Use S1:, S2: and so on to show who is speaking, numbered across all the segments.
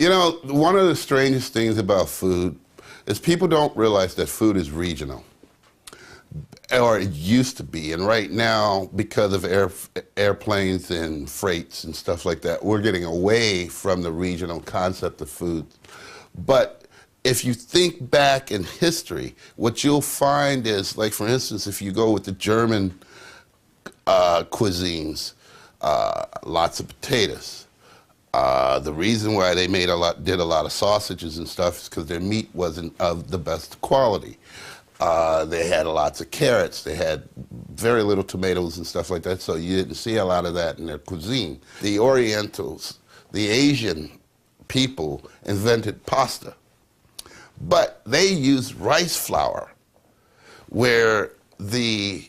S1: You know, one of the strangest things about food is people don't realize that food is regional, or it used to be. And right now, because of airplanes and freights and stuff like that, we're getting away from the regional concept of food. But if you think back in history, what you'll find is, like, for instance, if you go with the German cuisines, lots of potatoes. The reason why they did a lot of sausages and stuff is because their meat wasn't of the best quality. They had lots of carrots. They had very little tomatoes and stuff like that, so you didn't see a lot of that in their cuisine. The Orientals, the Asian people invented pasta, but they used rice flour, where the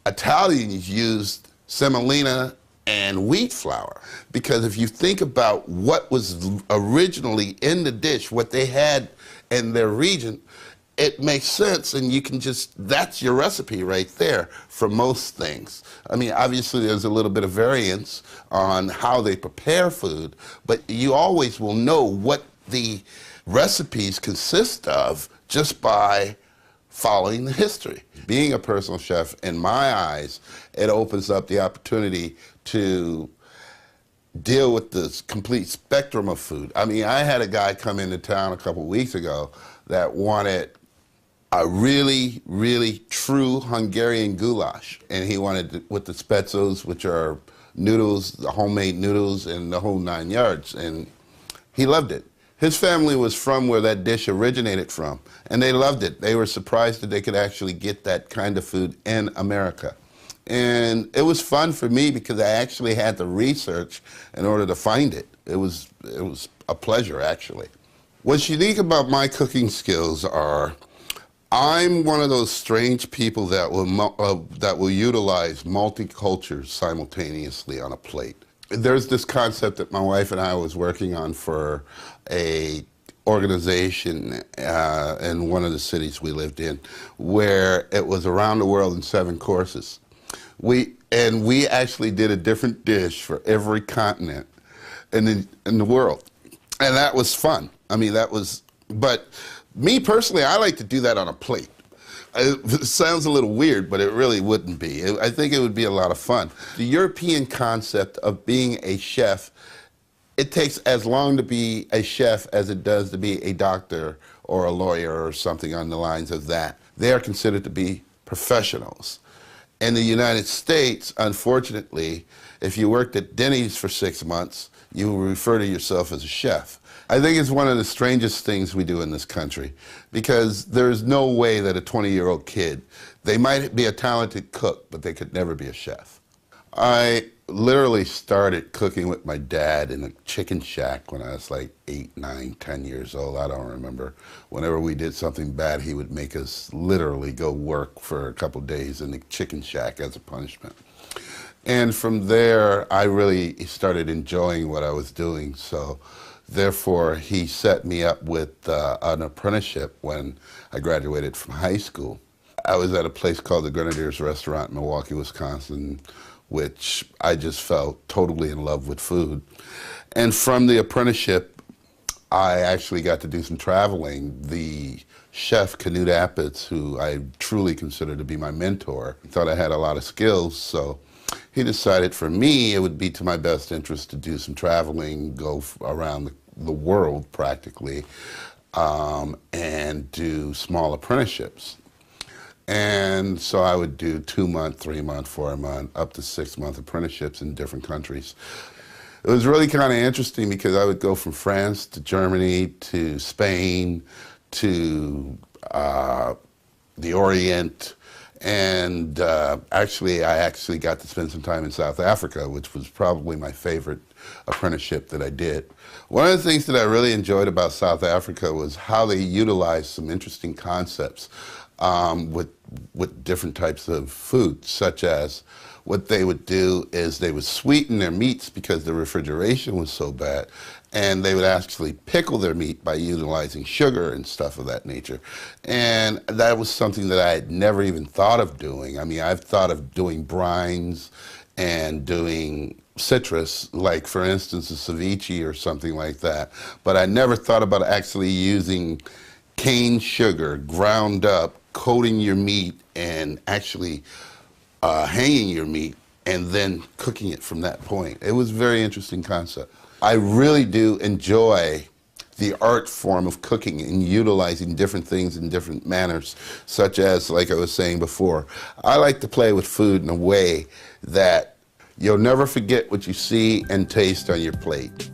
S1: Italians used semolina and wheat flour. Because if you think about what was originally in the dish, what they had in their region, it makes sense, and you can just, that's your recipe right there for most things. I mean, obviously there's a little bit of variance on how they prepare food, but you always will know what the recipes consist of just by following the history. Being a personal chef, in my eyes, it opens up the opportunity to deal with the complete spectrum of food. I mean, I had a guy come into town a couple weeks ago that wanted a really, really true Hungarian goulash. And he wanted with the spetzos, which are noodles, the homemade noodles, and the whole 9 yards. And he loved it. His family was from where that dish originated from, and they loved it. They were surprised that they could actually get that kind of food in America. And it was fun for me because I actually had to research in order to find it. It was a pleasure, actually. What's unique about my cooking skills are, I'm one of those strange people that will utilize multi-cultures simultaneously on a plate. There's this concept that my wife and I was working on for a organization in one of the cities we lived in, where it was around the world in 7 courses. We actually did a different dish for every continent in the world, and that was fun. I mean, but me personally, I like to do that on a plate. It sounds a little weird, but it really wouldn't be. I think it would be a lot of fun. The European concept of being a chef, it takes as long to be a chef as it does to be a doctor or a lawyer or something on the lines of that. They are considered to be professionals. In the United States, unfortunately, if you worked at Denny's for 6 months, you will refer to yourself as a chef. I think it's one of the strangest things we do in this country, because there's no way that a 20-year-old kid, they might be a talented cook, but they could never be a chef. I literally started cooking with my dad in a chicken shack when I was like 8, 9, 10 years old. I don't remember. Whenever we did something bad, he would make us literally go work for a couple days in the chicken shack as a punishment. And from there, I really started enjoying what I was doing. So therefore, he set me up with an apprenticeship when I graduated from high school. I was at a place called the Grenadiers Restaurant in Milwaukee, Wisconsin, which I just felt totally in love with food. And from the apprenticeship, I actually got to do some traveling. The chef, Canute Appetz, who I truly consider to be my mentor, thought I had a lot of skills, so he decided for me it would be to my best interest to do some traveling, go around the world practically, and do small apprenticeships. And so I would do 2-month, 3-month, 4-month, up to 6-month apprenticeships in different countries. It was really kind of interesting because I would go from France to Germany to Spain to the Orient, and I actually got to spend some time in South Africa, which was probably my favorite apprenticeship that I did. One of the things that I really enjoyed about South Africa was how they utilized some interesting concepts with different types of food, such as what they would do is they would sweeten their meats because the refrigeration was so bad, and they would actually pickle their meat by utilizing sugar and stuff of that nature. And that was something that I had never even thought of doing. I mean, I've thought of doing brines and doing citrus, like for instance a ceviche or something like that. But I never thought about actually using cane sugar ground up, coating your meat, and actually hanging your meat and then cooking it from that point. It was a very interesting concept. I really do enjoy the art form of cooking and utilizing different things in different manners, such as, like I was saying before, I like to play with food in a way that you'll never forget what you see and taste on your plate.